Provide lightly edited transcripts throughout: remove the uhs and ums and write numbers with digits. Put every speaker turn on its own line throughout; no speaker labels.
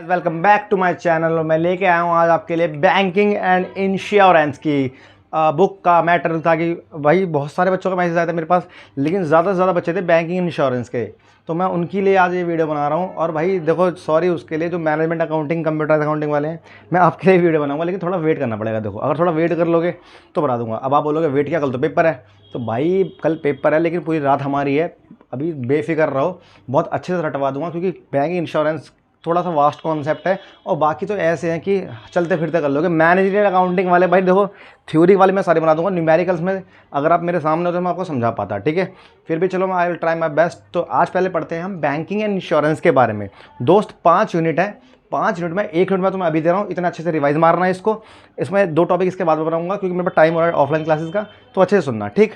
Welcome back to my channel. और मैं लेके आया हूँ आज आपके लिए बैंकिंग एंड इंश्योरेंस की बुक का मैटर था कि भाई बहुत सारे बच्चों का मैसेज आया था मेरे पास, लेकिन ज़्यादा से ज़्यादा बच्चे थे बैंकिंग इंश्योरेंस के, तो मैं उनके लिए आज ये वीडियो बना रहा हूँ। और भाई देखो, सॉरी उसके लिए जो मैनेजमेंट अकाउंटिंग कंप्यूटर अकाउंटिंग वाले हैं, मैं आपके लिए वीडियो बनाऊंगा, लेकिन थोड़ा वेट करना पड़ेगा। देखो, अगर थोड़ा वेट कर लोगे तो बता दूंगा। अब आप बोलोगे वेट क्या, कल तो पेपर है। तो भाई कल पेपर है, लेकिन पूरी रात हमारी है, अभी बेफिक्र रहो, बहुत अच्छे से रटवा दूंगा, क्योंकि बैंकिंग इंश्योरेंस थोड़ा सा वास्ट कॉन्सेप्ट है। और बाकी तो ऐसे हैं कि चलते फिरते कर लोगे। मैनेजरियल अकाउंटिंग वाले भाई देखो, थ्योरी वाले मैं सारे बना दूंगा, न्यूमेरिकल्स में अगर आप मेरे सामने हो तो मैं आपको समझा पाता, ठीक है। फिर भी चलो, मैं I will try my best. तो आज पहले पढ़ते हैं हम बैंकिंग एंड इंश्योरेंस के बारे में। दोस्त 5 यूनिट है, 5 यूनिट में 1 यूनिट में तो मैं अभी दे रहा हूँ, इतना अच्छे से रिवाइज मारना है इसको। इसमें 2 टॉपिक इसके बाद बताऊंगा, क्योंकि मेरे पास टाइम हो रहा है ऑफलाइन क्लासेस का, तो अच्छे से सुनना, ठीक।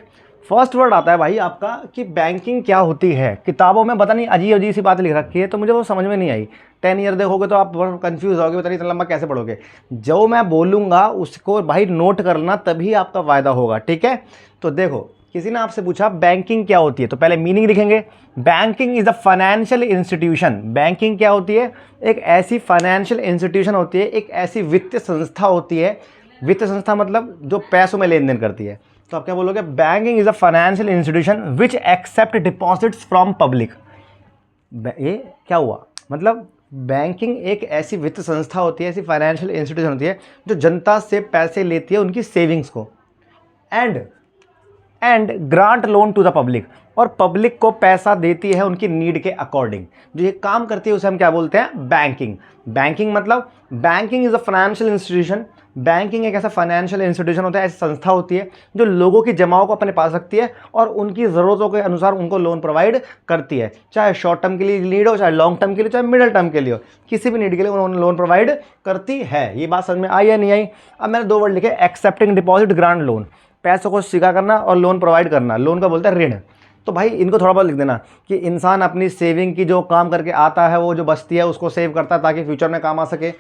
फर्स्ट वर्ड आता है भाई आपका कि बैंकिंग क्या होती है। किताबों में पता नहीं अजीब अजीब सी बात लिख रखी है, तो मुझे वो समझ में नहीं आई। 10 ईयर देखोगे तो आप कंफ्यूज होगे, पता नहीं इतना लंबा कैसे पढ़ोगे। जो मैं बोलूँगा उसको भाई नोट करना, तभी आपका फ़ायदा होगा, ठीक है। तो देखो, किसी ने आपसे पूछा बैंकिंग क्या होती है, तो पहले मीनिंग लिखेंगे। Banking is a financial institution. Banking क्या होती है? एक ऐसी फाइनेंशियल इंस्टीट्यूशन होती है, एक ऐसी वित्तीय संस्था होती है। वित्तीय संस्था मतलब जो पैसों में लेन देन करती है। तो आप क्या बोलोगे? Banking is a financial institution which accept deposits from public. ये क्या हुआ? मतलब बैंकिंग एक ऐसी वित्त संस्था होती है, ऐसी फाइनेंशियल इंस्टीट्यूशन होती है जो जनता से पैसे लेती है, उनकी सेविंग्स को, and grant loan to the public, और पब्लिक को पैसा देती है उनकी नीड के अकॉर्डिंग। जो ये काम करती है उसे हम क्या बोलते हैं? बैंकिंग। बैंकिंग मतलब banking is a financial institution. Banking एक ऐसा फाइनेंशियल इंस्टीट्यूशन होता है, ऐसी संस्था होती है जो लोगों की जमाओं को अपने पास रखती है और उनकी ज़रूरतों के अनुसार उनको लोन प्रोवाइड करती है। चाहे शॉर्ट टर्म के लिए नीड हो, चाहे लॉन्ग टर्म के लिए, चाहे मिडिल टर्म के लिए हो, किसी भी नीड के लिए उन्होंने लोन प्रोवाइड करती है। ये बात समझ में आई या नहीं आई? अब मैंने 2 वर्ड लिखे, एक्सेप्टिंग डिपॉजिट, ग्रांट लोन। पैसों को स्वीकार करना और लोन प्रोवाइड करना। लोन का बोलते हैं ऋण। तो भाई इनको थोड़ा बहुत लिख देना कि इंसान अपनी सेविंग की जो काम करके आता है, वो जो बचती है उसको सेव करता है ताकि फ्यूचर में काम आ सके।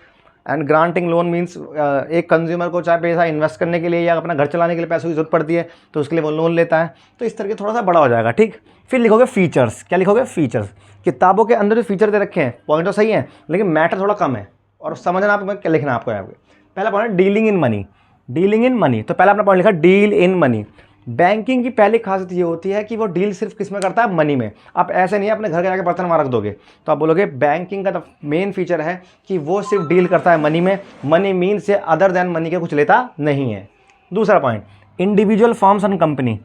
एंड ग्रांटिंग लोन मीन्स एक कंज्यूमर को चाहे पैसा इन्वेस्ट करने के लिए या अपना घर चलाने के लिए पैसों की जरूरत पड़ती है, तो उसके लिए वो लोन लेता है। तो इस तरह के थोड़ा सा बड़ा हो जाएगा, ठीक। फिर लिखोगे फीचर्स। क्या लिखोगे? फीचर्स। किताबों के अंदर जो फीचर दे रखे हैं, पॉइंट तो सही है, लेकिन मैटर थोड़ा कम है, और समझना आप क्या लिखना आपको यहाँ पे। पहला point, dealing in money. Dealing in money, तो पहला अपना पॉइंट लिखा, डील इन मनी। बैंकिंग की पहली खासियत ये होती है कि वो डील सिर्फ किस में करता है? मनी में। आप ऐसे नहीं अपने घर के जाके बर्तन वहाँ रख दोगे। तो आप बोलोगे बैंकिंग का मेन फीचर है कि वो सिर्फ डील करता है मनी में। मनी मीन से अदर देन मनी के कुछ लेता नहीं है। दूसरा point, individual forms and company.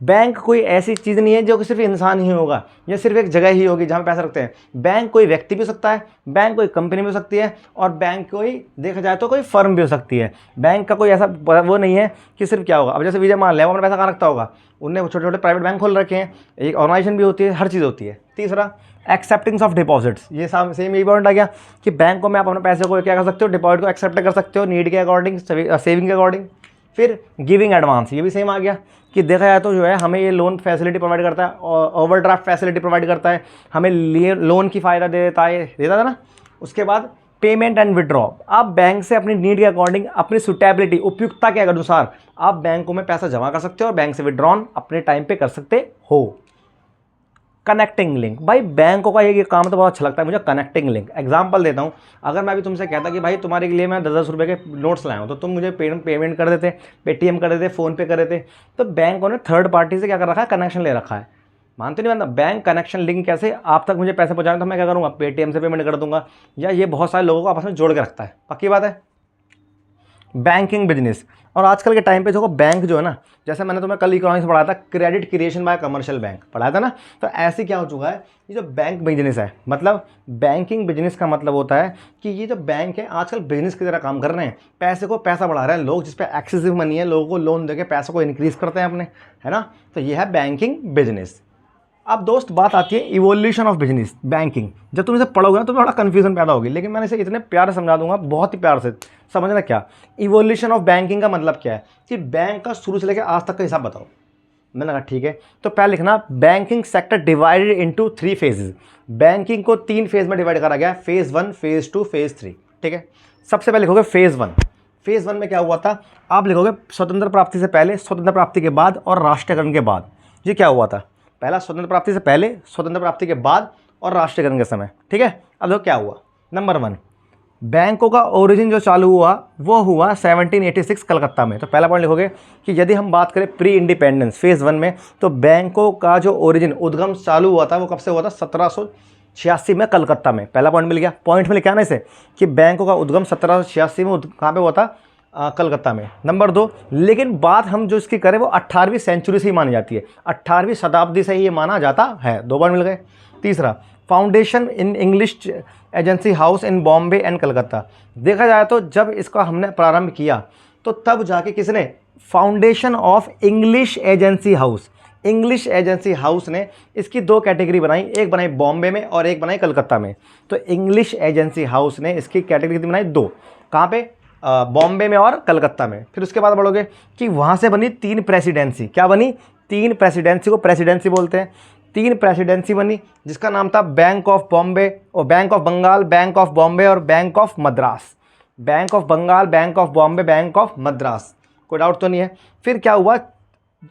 Bank कोई ऐसी चीज़ नहीं है जो कि सिर्फ इंसान ही होगा, या सिर्फ एक जगह ही होगी जहाँ पैसा रखते हैं। बैंक कोई व्यक्ति भी हो सकता है, बैंक कोई कंपनी भी हो सकती है, और बैंक कोई देखा जाए तो कोई फर्म भी हो सकती है। बैंक का कोई ऐसा वो नहीं है कि सिर्फ क्या होगा। अब जैसे विजय माल्या, वो अपना पैसा कहाँ रखता होगा? उनने छोटे छोटे प्राइवेट बैंक खोल रखे हैं, एक ऑर्गेनाइजेशन भी होती है, हर चीज़ होती है। तीसरा, एक्सेप्टिंग्स ऑफ डिपॉजिट्स। ये सेम यही पॉइंट आ गया कि बैंकों में आप अपने पैसे को क्या कर सकते हो? डिपॉजिट को एक्सेप्ट कर सकते हो, नीड के अकॉर्डिंग, सेविंग के अकॉर्डिंग। फिर गिविंग एडवांस, ये भी सेम आ गया कि देखा जाए तो जो है हमें ये लोन फैसिलिटी प्रोवाइड करता है, ओवरड्राफ्ट फैसिलिटी प्रोवाइड करता है, हमें लोन की फ़ायदा देता था ना। उसके बाद पेमेंट एंड विड्रॉ। आप बैंक से अपनी नीड के अकॉर्डिंग, अपनी सुटेबिलिटी, उपयुक्तता के अनुसार आप बैंकों में पैसा जमा कर सकते हो और बैंक से विड्रॉन अपने टाइम पे कर सकते हो। कनेक्टिंग लिंक, भाई बैंकों का ये काम तो बहुत अच्छा लगता है मुझे, कनेक्टिंग लिंक। एग्जांपल देता हूँ, अगर मैं भी तुमसे कहता कि भाई तुम्हारे लिए मैं 10-10 रुपये के नोट्स लाया हूँ, तो तुम मुझे पेमेंट कर देते, पेटीएम कर देते, फ़ोन पे कर देते। तो बैंकों ने थर्ड पार्टी से क्या कर रखा है? कनेक्शन ले रखा है। मानते नहीं? मतलब बैंक कनेक्शन लिंक कैसे? आप तक मुझे पैसे पहुँचाने, तो मैं क्या करूँगा? पेटीएम से पेमेंट कर दूंगा। या ये बहुत सारे लोगों को आपस में जोड़ के रखता है, पक्की बात है। बैंकिंग बिजनेस, और आजकल के टाइम पे देखो बैंक जो है ना, जैसे मैंने तुम्हें कल इकोनॉमिक्स पढ़ाया था, credit creation bye commercial bank पढ़ाया था ना। तो ऐसे क्या हो चुका है, ये जो बैंक बिजनेस है, मतलब बैंकिंग बिजनेस का मतलब होता है कि ये जो बैंक है आजकल बिजनेस की तरह काम कर रहे हैं। पैसे को पैसा बढ़ा रहे हैं लोग, जिस पे एक्सेसिव मनी है, लोगों को लोन देके पैसों को इंक्रीज करते हैं अपने, है ना। तो ये है बैंकिंग बिजनेस। अब दोस्त बात आती है इवोल्यूशन ऑफ बिजनेस बैंकिंग। जब तुम इसे पढ़ोगे ना तो थोड़ा कन्फ्यूजन पैदा होगी, लेकिन मैंने इसे इतने प्यार से समझा दूंगा, बहुत ही प्यार से समझना। क्या इवोल्यूशन ऑफ बैंकिंग का मतलब क्या है कि बैंक का शुरू से लेकर आज तक का हिसाब बताओ। मैंने कहा ठीक है, तो पहले लिखना, banking sector divided into 3 phases. Banking को 3 फेज में डिवाइड करा गया, फेज 1, फेज 2, फेज 3, ठीक है। सबसे पहले लिखोगे फेज 1। फेज 1 में क्या हुआ था? आप लिखोगे स्वतंत्र प्राप्ति से पहले, स्वतंत्र प्राप्ति के बाद और राष्ट्रीयकरण के बाद। ये क्या हुआ था? पहला स्वतंत्र प्राप्ति से पहले, स्वतंत्र प्राप्ति के बाद और राष्ट्रीयकरण के समय, ठीक है। अब देखो क्या हुआ। नंबर 1, बैंकों का ओरिजिन जो चालू हुआ वो हुआ 1786 कलकत्ता में। तो पहला पॉइंट लिखोगे कि यदि हम बात करें प्री इंडिपेंडेंस फेज़ 1 में, तो बैंकों का जो ओरिजिन उद्गम चालू हुआ था वो कब से हुआ था? 1786 में कलकत्ता में। पहला पॉइंट मिल गया। पॉइंट में लिखा ना इसे कि बैंकों का उद्गम 1786 में कहाँ पे हुआ था? कलकत्ता में। नंबर 2, लेकिन बात हम जो इसकी करें वो 18वीं सेंचुरी से ही मानी जाती है, 18वीं शताब्दी से ही ये माना जाता है। 2 पॉइंट मिल गए। तीसरा, foundation in English agency house in Bombay and Calcutta. देखा जाए तो जब इसका हमने प्रारंभ किया तो तब जाके किसने? Foundation of English agency house, English agency house ने इसकी 2 कैटेगरी बनाई, एक बनाई बॉम्बे में और एक बनाई कलकत्ता में। तो इंग्लिश एजेंसी हाउस ने इसकी कैटेगरी बनाई 2, कहाँ पे? बॉम्बे में और कलकत्ता में। फिर उसके बाद बढ़ोगे कि वहाँ से बनी 3 प्रेसिडेंसी। क्या बनी? 3 प्रेसिडेंसी को प्रेसिडेंसी बोलते हैं। 3 प्रेसिडेंसी बनी जिसका नाम था बैंक ऑफ बॉम्बे और bank of Bengal, bank of Bombay और bank of Madras. Bank of Bengal, bank of Bombay, bank of Madras. कोई डाउट तो नहीं है? फिर क्या हुआ?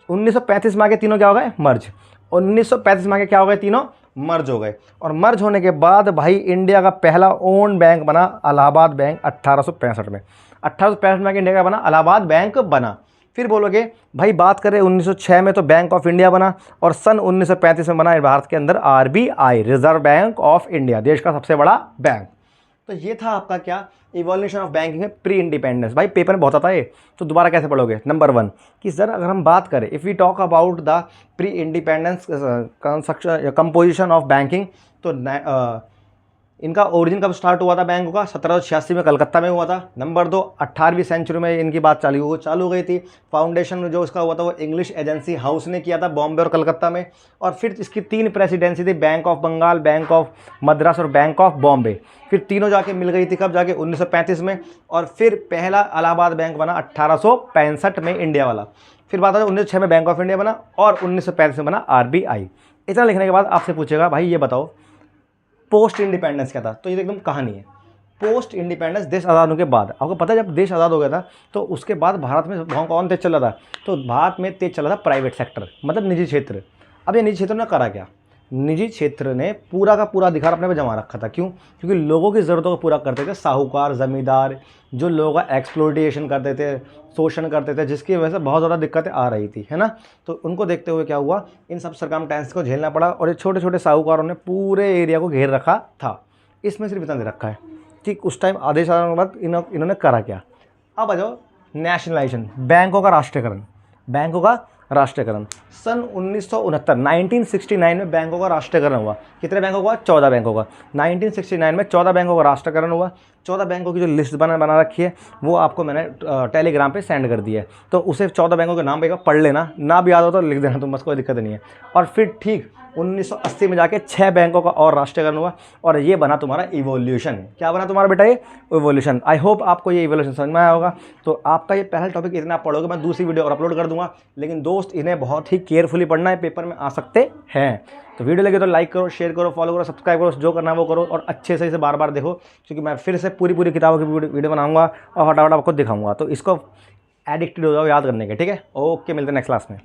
1935 में आके तीनों क्या हो गए? मर्ज। 1935 में आके क्या हो गए? तीनों मर्ज हो गए। और मर्ज होने के बाद भाई इंडिया का पहला ओन बैंक बना इलाहाबाद बैंक 1865 में। 1865 में आके इंडिया का बना इलाहाबाद बैंक बना। फिर बोलोगे भाई बात करें 1906 में तो बैंक ऑफ इंडिया बना और सन 1935 में बना भारत के अंदर RBI, reserve bank of India, देश का सबसे बड़ा बैंक। तो ये था आपका क्या? इवोल्यूशन ऑफ बैंकिंग में प्री इंडिपेंडेंस। भाई पेपर में बहुत आता है ये, तो दोबारा कैसे पढ़ोगे? नंबर 1 कि सर अगर हम बात करें if we talk about the pre independence construction composition of banking, तो इनका ओरिजिन कब स्टार्ट हुआ था बैंकों का? 1786 में कलकत्ता में हुआ था। नंबर 2, 18वीं सेंचुरी में इनकी बात चालू हो गई थी। फाउंडेशन जो उसका हुआ था वो इंग्लिश एजेंसी हाउस ने किया था बॉम्बे और कलकत्ता में। और फिर इसकी 3 प्रेसिडेंसी थी, bank of Bengal, bank of Madras और बैंक ऑफ बॉम्बे। फिर तीनों जाके मिल गई थी कब? जाके 1935 में। और फिर पहला इलाहाबाद बैंक बना 1865 में, इंडिया वाला। फिर बात है 1906 में बैंक ऑफ इंडिया बना और 1935 में बना आरबीआई। इतना लिखने के बाद आपसे पूछेगा भाई ये बताओ पोस्ट इंडिपेंडेंस क्या था? तो ये एकदम कहानी है। पोस्ट इंडिपेंडेंस, देश आज़ाद होने के बाद, आपको पता है जब देश आज़ाद हो गया था तो उसके बाद भारत में कौन तेज चल रहा था? तो भारत में तेज चल रहा था प्राइवेट सेक्टर, मतलब निजी क्षेत्र। अब ये निजी क्षेत्र ने करा क्या? निजी क्षेत्र ने पूरा का पूरा अधिकार अपने पे जमा रखा था। क्यों? क्योंकि लोगों की ज़रूरतों को पूरा करते थे साहूकार, ज़मींदार, जो लोगों का एक्सप्लोइटेशन करते थे, शोषण करते थे, जिसकी वजह से बहुत ज़्यादा दिक्कतें आ रही थी, है ना। तो उनको देखते हुए क्या हुआ? इन सब सरकमस्टेंसेस को झेलना पड़ा और ये छोटे छोटे साहूकारों ने पूरे एरिया को घेर रखा था। इसमें सिर्फ इतना दे रखा है। ठीक उस टाइम आदेश आने के बाद इन्होंने करा क्या? अब आ जाओ नेशनलाइजेशन, बैंकों का राष्ट्रीयकरण। बैंकों का राष्ट्रीयकरण सन 1969 में बैंकों का राष्ट्रीयकरण हुआ। कितने बैंकों का? 14 बैंकों का। 1969 में 14 बैंकों का राष्ट्रीयकरण हुआ। 14 बैंकों की जो लिस्ट बना रखी है वो आपको मैंने टेलीग्राम पे सेंड कर दी है, तो उसे 14 बैंकों के नाम पे पढ़ लेना, ना भी याद हो तो लिख देना तुम, बस कोई दिक्कत नहीं है। और फिर ठीक 1980 में जाके 6 बैंकों का और राष्ट्रीयकरण हुआ और ये बना तुम्हारा इवोल्यूशन। क्या बना तुम्हारा बेटा? ये इवोल्यूशन। आई होप आपको ये इवोल्यूशन समझ में आया होगा। तो आपका ये पहला टॉपिक इतना आप पढ़ोगे, मैं दूसरी वीडियो और अपलोड कर दूंगा, लेकिन दोस्त इन्हें बहुत ही केयरफुली पढ़ना है, पेपर में आ सकते हैं। तो वीडियो लगे तो लाइक करो, शेयर करो, फॉलो करो, सब्सक्राइब करो, जो करना है वो करो और अच्छे से इसे बार बार देखो, क्योंकि मैं फिर से पूरी किताबों की वीडियो बनाऊंगा और फटाफट आपको दिखाऊंगा। तो इसको एडिक्टेड हो जाओ याद करने के, ठीक है। ओके, मिलते हैं नेक्स्ट क्लास में।